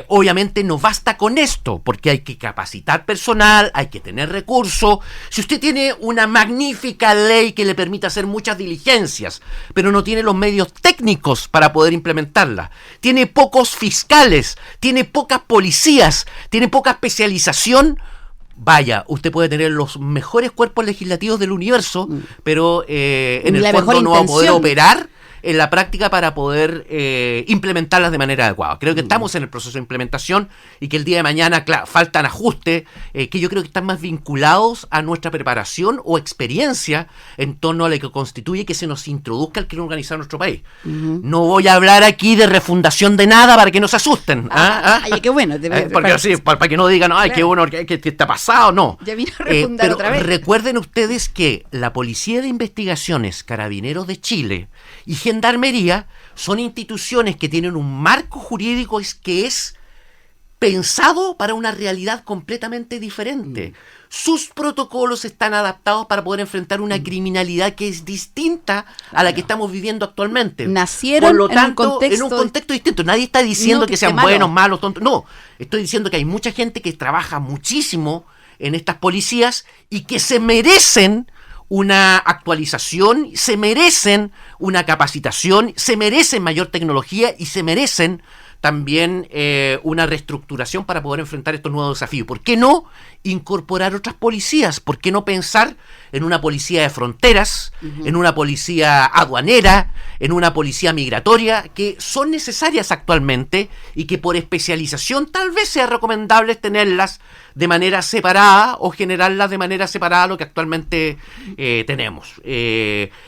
Obviamente no basta con esto, porque hay que capacitar personal, hay que tener recursos. Si usted tiene una magnífica ley que le permite hacer muchas diligencias, pero no tiene los medios técnicos para poder implementarla, tiene pocos fiscales, tiene pocas policías, tiene poca especialización, vaya, usted puede tener los mejores cuerpos legislativos del universo, pero en el fondo no va a poder operar en la práctica para poder implementarlas de manera adecuada. Creo que estamos en el proceso de implementación y que el día de mañana, claro, faltan ajustes que yo creo que están más vinculados a nuestra preparación o experiencia en torno a lo que constituye que se nos introduzca el crimen organizado en nuestro país. No voy a hablar aquí de refundación de nada para que no se asusten. Qué bueno. Porque así, para que no digan, ay, qué bueno, que está pasado, no. Ya vino a refundar pero otra vez. Recuerden ustedes que la Policía de Investigaciones, Carabineros de Chile y Gendarmería son instituciones que tienen un marco jurídico que es pensado para una realidad completamente diferente. Sus protocolos están adaptados para poder enfrentar una criminalidad que es distinta a la que estamos viviendo actualmente. Nacieron, por lo tanto, en un contexto distinto. Nadie está diciendo que sean buenos, malos, tontos. No, estoy diciendo que hay mucha gente que trabaja muchísimo en estas policías y que se merecen una actualización, se merecen una capacitación, se merecen mayor tecnología y se merecen también una reestructuración para poder enfrentar estos nuevos desafíos. ¿Por qué no incorporar otras policías? ¿Por qué no pensar en una policía de fronteras, en una policía aduanera, en una policía migratoria, que son necesarias actualmente y que por especialización tal vez sea recomendable tenerlas de manera separada o generarlas de manera separada a lo que actualmente tenemos?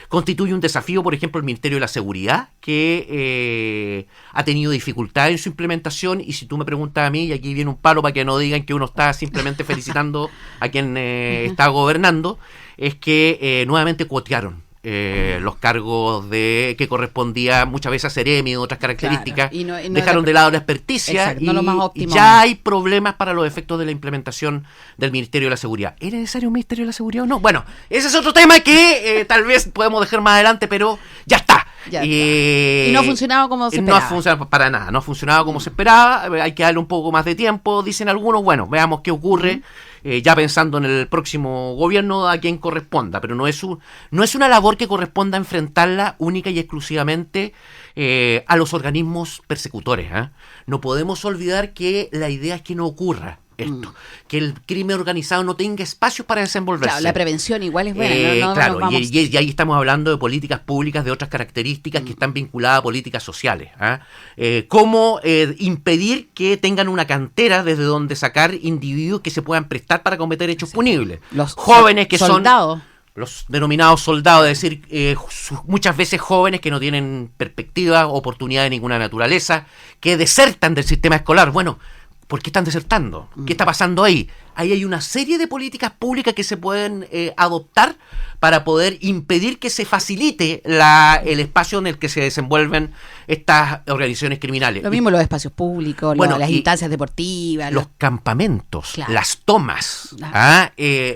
Constituye un desafío, por ejemplo, el Ministerio de la Seguridad, que ha tenido dificultades en su implementación, y si tú me preguntas a mí, y aquí viene un palo para que no digan que uno está simplemente felicitando a quien está gobernando, es que nuevamente cuotearon los cargos que correspondía muchas veces a Seremi y otras características, claro, no dejaron de lado la experticia. Exacto, y ya hay problemas para los efectos de la implementación del Ministerio de la Seguridad. ¿Era necesario un Ministerio de la Seguridad o no? Bueno, ese es otro tema que tal vez podemos dejar más adelante, pero ya está. Y no ha funcionado como se esperaba. No ha funcionado para nada, no ha funcionado como se esperaba. Hay que darle un poco más de tiempo, dicen algunos. Bueno, veamos qué ocurre. Ya pensando en el próximo gobierno a quien corresponda, pero no es una labor que corresponda enfrentarla única y exclusivamente a los organismos persecutores. No podemos olvidar que la idea es que no ocurra. esto, que el crimen organizado no tenga espacios para desenvolverse. Claro, la prevención igual es buena. Claro, y ahí estamos hablando de políticas públicas de otras características que están vinculadas a políticas sociales. Cómo impedir que tengan una cantera desde donde sacar individuos que se puedan prestar para cometer hechos punibles. Los jóvenes que soldados. son los denominados soldados, es decir, muchas veces jóvenes que no tienen perspectiva, oportunidad de ninguna naturaleza, que desertan del sistema escolar. Bueno, ¿por qué están desertando? ¿Qué está pasando ahí? Ahí hay una serie de políticas públicas que se pueden adoptar para poder impedir que se facilite el espacio en el que se desenvuelven estas organizaciones criminales. Lo mismo los espacios públicos, las instancias deportivas. Los campamentos, claro, las tomas,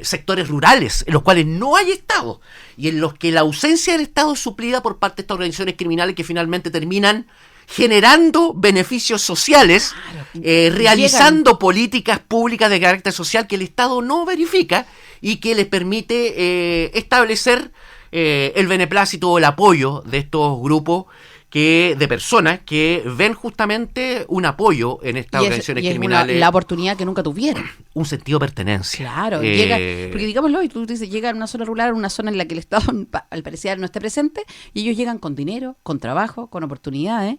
sectores rurales en los cuales no hay Estado y en los que la ausencia del Estado es suplida por parte de estas organizaciones criminales que finalmente terminan generando beneficios sociales, realizando políticas públicas de carácter social que el Estado no verifica y que les permite establecer el beneplácito o el apoyo de estos grupos de personas que ven justamente un apoyo en estas organizaciones criminales. La oportunidad que nunca tuvieron. Un sentido de pertenencia. Claro, porque digámoslo, y tú dices, llega a una zona rural, una zona en la que el Estado al parecer no esté presente, y ellos llegan con dinero, con trabajo, con oportunidades.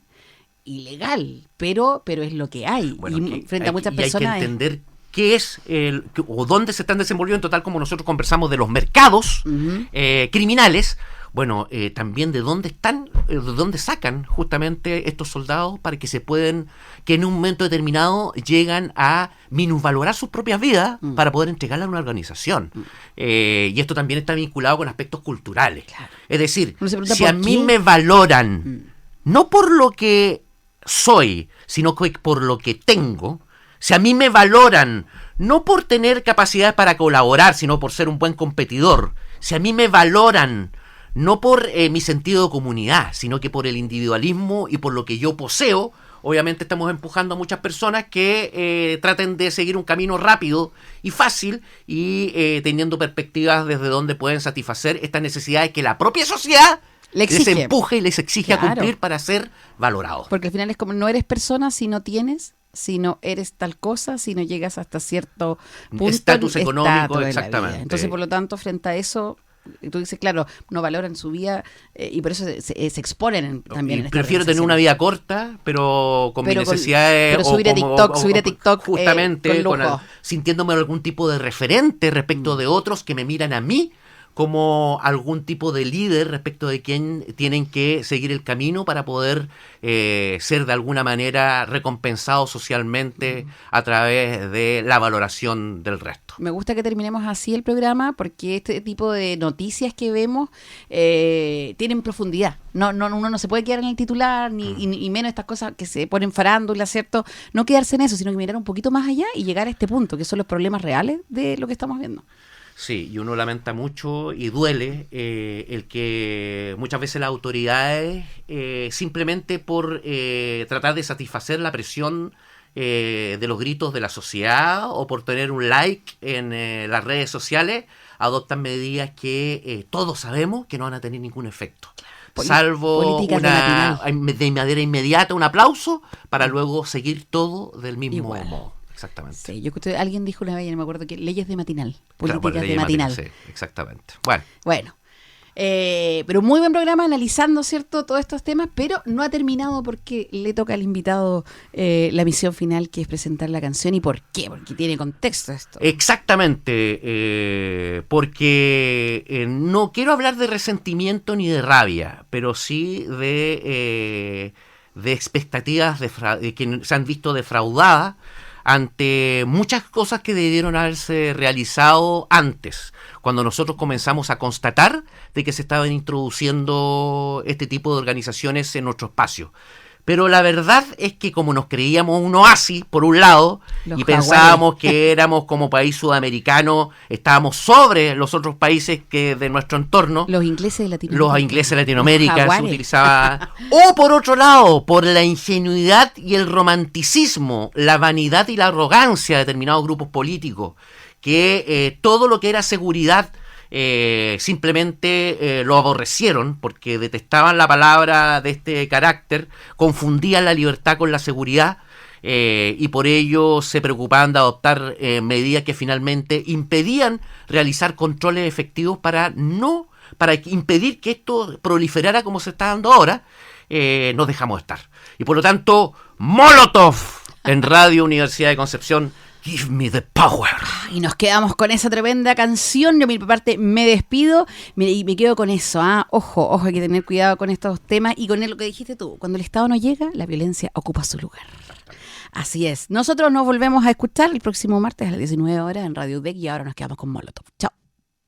Ilegal, pero es lo que hay. Bueno, y frente a muchas personas hay que entender qué es o dónde se están desenvolviendo, total como nosotros conversamos de los mercados criminales. Bueno, también de dónde están, de dónde sacan justamente estos soldados para que que en un momento determinado llegan a minusvalorar sus propias vidas para poder entregarla a una organización. Y esto también está vinculado con aspectos culturales. Claro. Es decir, si a mí me valoran, no por lo que soy, sino que por lo que tengo, si a mí me valoran, no por tener capacidades para colaborar, sino por ser un buen competidor, si a mí me valoran, no por mi sentido de comunidad, sino que por el individualismo y por lo que yo poseo, obviamente estamos empujando a muchas personas que traten de seguir un camino rápido y fácil y teniendo perspectivas desde donde pueden satisfacer estas necesidades que la propia sociedad les empuje y les exige a cumplir para ser valorados. Porque al final es como no eres persona si no tienes, si no eres tal cosa, si no llegas hasta cierto punto. Estatus económico, exactamente. Entonces, por lo tanto, frente a eso, tú dices, claro, no valoran su vida y por eso se exponen también. En prefiero tener una vida corta, pero con mis necesidades. Pero subir a TikTok justamente, sintiéndome algún tipo de referente respecto de otros que me miran a mí como algún tipo de líder respecto de quien tienen que seguir el camino para poder ser de alguna manera recompensados socialmente a través de la valoración del resto. Me gusta que terminemos así el programa porque este tipo de noticias que vemos tienen profundidad. Uno no se puede quedar en el titular ni menos estas cosas que se ponen farándula, ¿cierto? No quedarse en eso, sino que mirar un poquito más allá y llegar a este punto, que son los problemas reales de lo que estamos viendo. Sí, y uno lamenta mucho y duele el que muchas veces las autoridades, simplemente por tratar de satisfacer la presión de los gritos de la sociedad o por tener un like en las redes sociales, adoptan medidas que todos sabemos que no van a tener ningún efecto. Salvo de manera inmediata un aplauso para luego seguir todo del mismo modo. Exactamente. Sí, alguien dijo una vez, no me acuerdo qué, leyes de matinal, políticas de matinal. Sí, exactamente. Bueno. Pero muy buen programa analizando, ¿cierto?, todos estos temas, pero no ha terminado porque le toca al invitado la misión final, que es presentar la canción. ¿Y por qué? Porque tiene contexto esto. Exactamente, porque no quiero hablar de resentimiento ni de rabia, pero sí de expectativas que se han visto defraudadas ante muchas cosas que debieron haberse realizado antes, cuando nosotros comenzamos a constatar de que se estaban introduciendo este tipo de organizaciones en nuestro espacio. Pero la verdad es que como nos creíamos un oasis, por un lado, y pensábamos que éramos como país sudamericano, estábamos sobre los otros países que de nuestro entorno. Los ingleses de Latinoamérica. Se utilizaba. O por otro lado, por la ingenuidad y el romanticismo, la vanidad y la arrogancia de determinados grupos políticos, que todo lo que era seguridad simplemente lo aborrecieron porque detestaban la palabra de este carácter, confundían la libertad con la seguridad, y por ello se preocupaban de adoptar medidas que finalmente impedían realizar controles efectivos para impedir que esto proliferara como se está dando ahora. Nos dejamos estar. Y por lo tanto, Molotov en Radio Universidad de Concepción, Give Me the Power. Y nos quedamos con esa tremenda canción. Yo, por mi parte, me despido y me quedo con eso. Ojo, hay que tener cuidado con estos temas y con lo que dijiste tú. Cuando el Estado no llega, la violencia ocupa su lugar. Así es. Nosotros nos volvemos a escuchar el próximo martes a las 19 horas en Radio UDEC y ahora nos quedamos con Molotov. Chao.